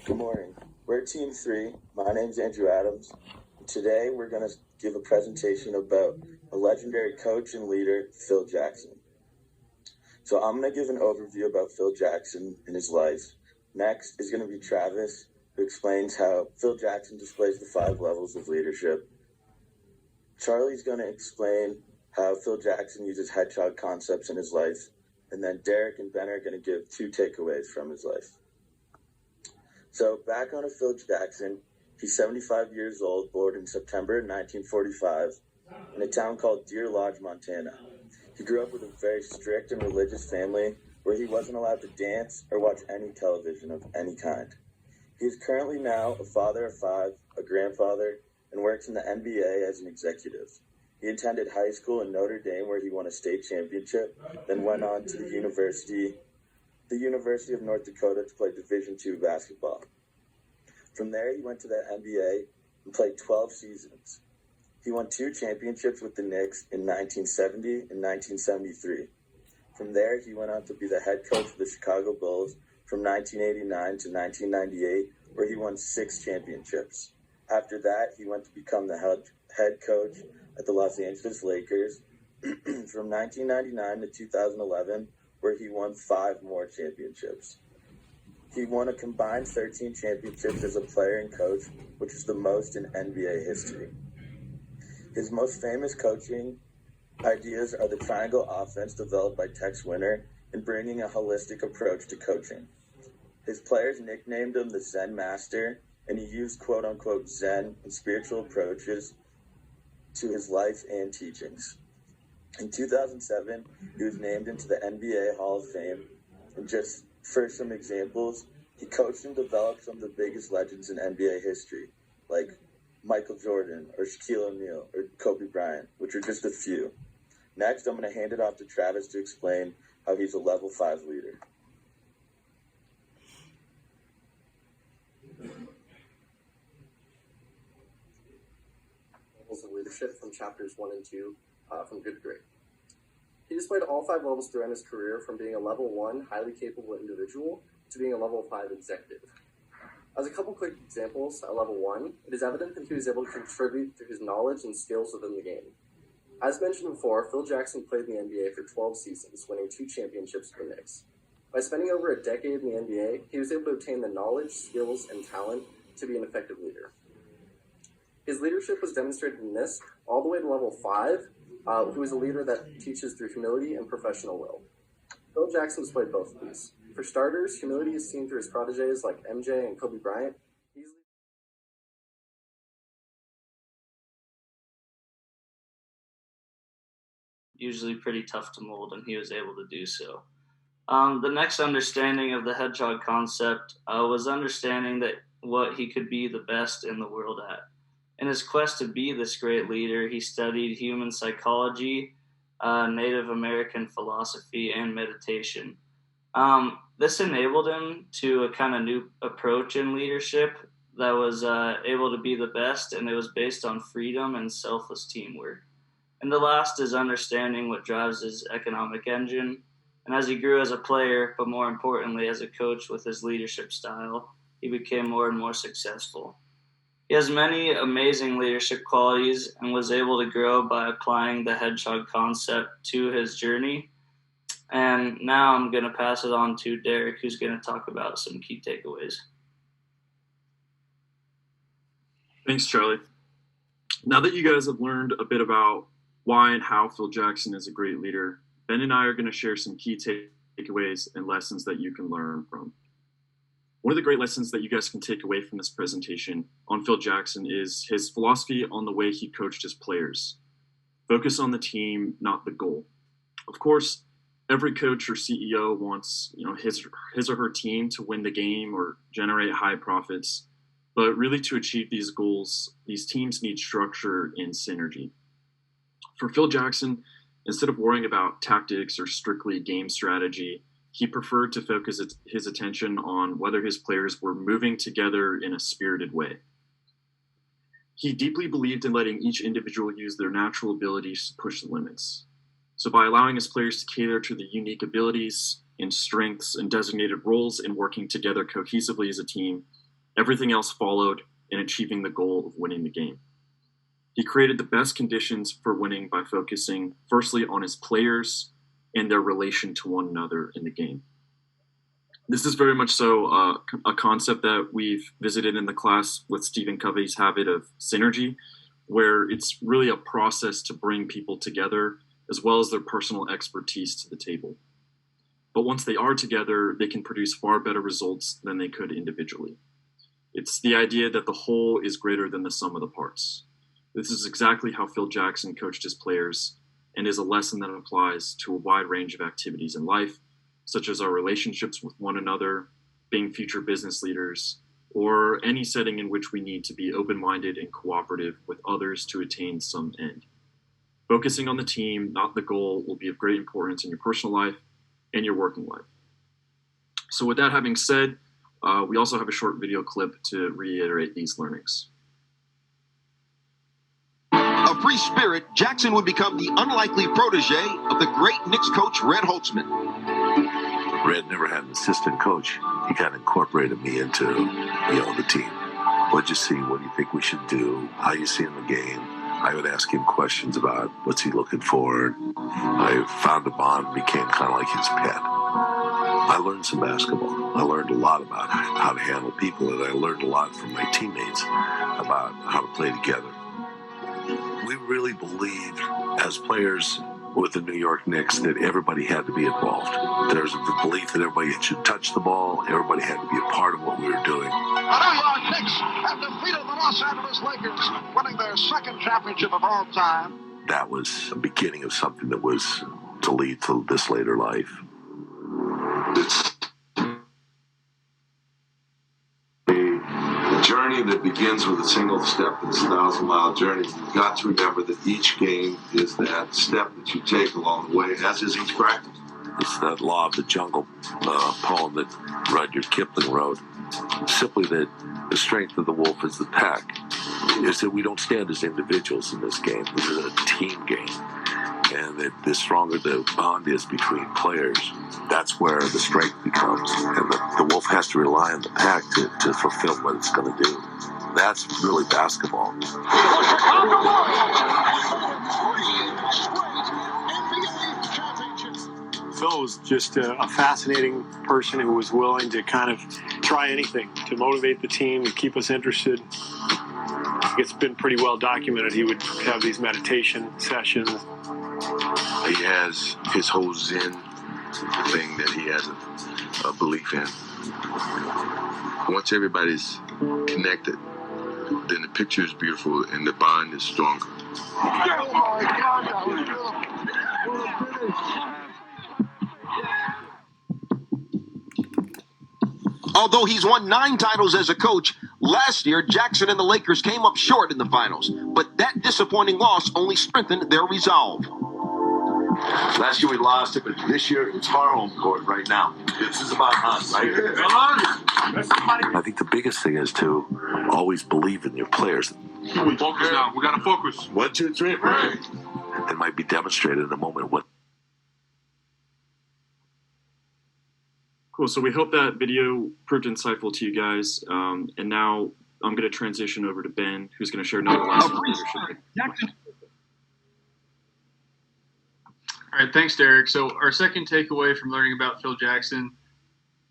Good morning. We're Team 3. My name's Andrew Adams. Today we're going to give a presentation about a legendary coach and leader, Phil Jackson. So I'm going to give an overview about Phil Jackson and his life. Next is going to be Travis, who explains how Phil Jackson displays the 5 levels of leadership. Charlie's going to explain how Phil Jackson uses hedgehog concepts in his life. And then Derek and Ben are going to give 2 takeaways from his life. So back on Phil Jackson, he's 75 years old, born in September 1945 in a town called Deer Lodge, Montana. He grew up with a very strict and religious family where he wasn't allowed to dance or watch any television of any kind. He is currently now a father of 5, a grandfather, and works in the NBA as an executive. He attended high school in Notre Dame where he won a state championship, then went on to the University of North Dakota to play Division II basketball. From there, he went to the NBA and played 12 seasons. He won 2 championships with the Knicks in 1970 and 1973. From there, he went on to be the head coach of the Chicago Bulls from 1989 to 1998, where he won 6 championships. After that, he went to become the head coach at the Los Angeles Lakers from 1999 to 2011, where he won 5 more championships. He won a combined 13 championships as a player and coach, which is the most in NBA history. His most famous coaching ideas are the triangle offense developed by Tex Winter and bringing a holistic approach to coaching. His players nicknamed him the Zen Master, and he used quote-unquote Zen and spiritual approaches to his life and teachings. In 2007, he was named into the NBA Hall of Fame, and just for some examples, he coached and developed some of the biggest legends in NBA history, like Michael Jordan or Shaquille O'Neal or Kobe Bryant, which are just a few. Next, I'm going to hand it off to Travis to explain how he's a level 5 leader. Levels of leadership from chapters 1 and 2 from Good to Great. He displayed all 5 levels throughout his career, from being a level 1 highly capable individual to being a level 5 executive. As a couple quick examples, at level 1, it is evident that he was able to contribute through his knowledge and skills within the game. As mentioned before, Phil Jackson played in the NBA for 12 seasons, winning 2 championships with the Knicks. By spending over a decade in the NBA, he was able to obtain the knowledge, skills, and talent to be an effective leader. His leadership was demonstrated in this, all the way to level 5, who is a leader that teaches through humility and professional will. Phil Jackson displayed both of these. For starters, humility is seen through his proteges like MJ and Kobe Bryant. Usually pretty tough to mold, and he was able to do so. The next understanding of the hedgehog concept was understanding that what he could be the best in the world at. In his quest to be this great leader, he studied human psychology, Native American philosophy, and meditation. This enabled him to a kind of new approach in leadership that was able to be the best, and it was based on freedom and selfless teamwork. And the last is understanding what drives his economic engine. And as he grew as a player, but more importantly as a coach with his leadership style, he became more and more successful. He has many amazing leadership qualities and was able to grow by applying the hedgehog concept to his journey. And now I'm going to pass it on to Derek, who's going to talk about some key takeaways. Thanks, Charlie. Now that you guys have learned a bit about why and how Phil Jackson is a great leader, Ben and I are going to share some key takeaways and lessons that you can learn from. One of the great lessons that you guys can take away from this presentation on Phil Jackson is his philosophy on the way he coached his players. Focus on the team, not the goal. Of course, every coach or CEO wants, his or her team to win the game or generate high profits. But really, to achieve these goals, these teams need structure and synergy. For Phil Jackson, instead of worrying about tactics or strictly game strategy, he preferred to focus his attention on whether his players were moving together in a spirited way. He deeply believed in letting each individual use their natural abilities to push the limits. So by allowing his players to cater to the unique abilities and strengths and designated roles and working together cohesively as a team, Everything else followed in achieving the goal of winning the game. He created the best conditions for winning by focusing firstly on his players and their relation to one another in the game. This is very much so a concept that we've visited in the class with Stephen Covey's habit of synergy, where it's really a process to bring people together as well as their personal expertise to the table. But once they are together, they can produce far better results than they could individually. It's the idea that the whole is greater than the sum of the parts. This is exactly how Phil Jackson coached his players, and is a lesson that applies to a wide range of activities in life, such as our relationships with one another, being future business leaders, or any setting in which we need to be open-minded and cooperative with others to attain some end. Focusing on the team, not the goal, will be of great importance in your personal life and your working life. So with that having said, we also have a short video clip to reiterate these learnings. A free spirit, Jackson would become the unlikely protege of the great Knicks coach Red Holtzman. Red never had an assistant coach. He kind of incorporated me into, the team. What'd you see? What do you think we should do? How you see in the game? I would ask him questions about what's he looking for. I found a bond, became kind of like his pet. I learned some basketball. I learned a lot about how to handle people, and I learned a lot from my teammates about how to play together. We really believed as players with the New York Knicks that everybody had to be involved. There's the belief that everybody should touch the ball. Everybody had to be a part of what we were doing. The New York Knicks have defeated the Los Angeles Lakers, winning their second championship of all time. That was a beginning of something that was to lead to this later life. It's a journey that begins with a single step. It's a 1,000-mile journey. You've got to remember that each game is that step that you take along the way, as is each practice. It's that law of the jungle poem that Rudyard Kipling wrote. Simply that the strength of the wolf is the pack. Is that we don't stand as individuals in this game. This is a team game. And that the stronger the bond is between players, that's where the strength becomes. And the wolf has to rely on the pack to fulfill what it's going to do. That's really basketball. Phil was just a fascinating person who was willing to kind of try anything to motivate the team and keep us interested. It's been pretty well documented. He would have these meditation sessions. He has his whole Zen thing that he has a belief in. Once everybody's connected, then the picture is beautiful and the bond is stronger. Oh my God, that was beautiful. Although he's won 9 titles as a coach, last year Jackson and the Lakers came up short in the finals. But that disappointing loss only strengthened their resolve. Last year we lost it, but this year it's our home court right now. This is about us, right? I think the biggest thing is to always believe in your players. We focus now. We got to focus. 1, 2, 3, right? It might be demonstrated in a moment what. Cool. So we hope that video proved insightful to you guys. And now I'm going to transition over to Ben, who's going to share another lesson on leadership. All right, thanks, Derek. So our second takeaway from learning about Phil Jackson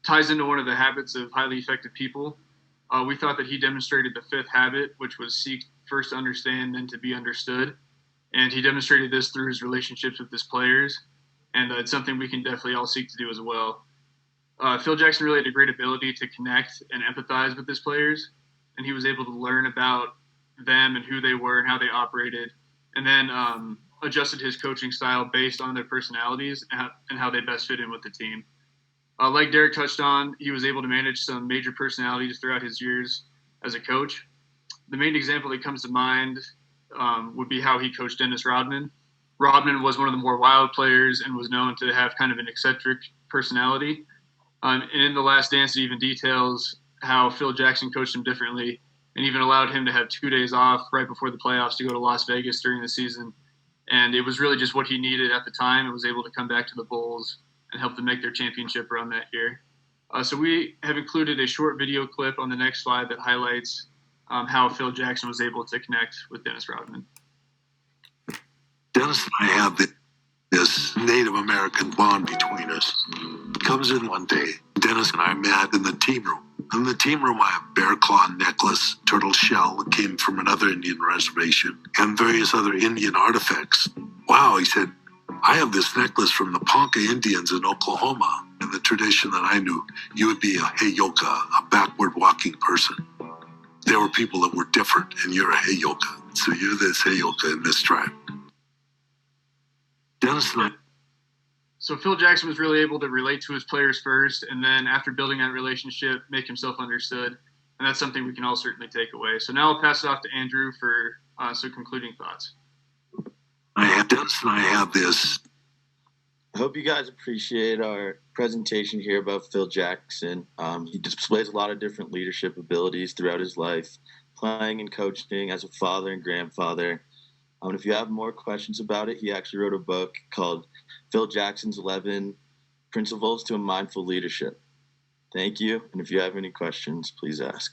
ties into one of the habits of highly effective people. We thought that he demonstrated the 5th habit, which was seek first to understand, then to be understood. And he demonstrated this through his relationships with his players. And it's something we can definitely all seek to do as well. Phil Jackson really had a great ability to connect and empathize with his players. And he was able to learn about them and who they were and how they operated. And then adjusted his coaching style based on their personalities and how they best fit in with the team. Like Derek touched on, he was able to manage some major personalities throughout his years as a coach. The main example that comes to mind would be how he coached Dennis Rodman. Rodman was one of the more wild players and was known to have kind of an eccentric personality. And in The Last Dance, it even details how Phil Jackson coached him differently and even allowed him to have 2 days off right before the playoffs to go to Las Vegas during the season. And it was really just what he needed at the time and was able to come back to the Bulls and help them make their championship run that year. So we have included a short video clip on the next slide that highlights how Phil Jackson was able to connect with Dennis Rodman. Dennis and I have this Native American bond between us. He comes in one day. Dennis and I met in the team room. In the team room, I have a bear claw necklace, turtle shell that came from another Indian reservation, and various other Indian artifacts. Wow, he said, I have this necklace from the Ponca Indians in Oklahoma. In the tradition that I knew, you would be a heyoka, a backward walking person. There were people that were different, and you're a heyoka. So you're this heyoka in this tribe. Dennis and I. So Phil Jackson was really able to relate to his players first, and then after building that relationship, make himself understood. And that's something we can all certainly take away. So now I'll pass it off to Andrew for some concluding thoughts. Dennis and I have this. I hope you guys appreciate our presentation here about Phil Jackson. He displays a lot of different leadership abilities throughout his life, playing and coaching as a father and grandfather. If you have more questions about it, he actually wrote a book called Phil Jackson's 11 Principles to a Mindful Leadership. Thank you. And if you have any questions, please ask.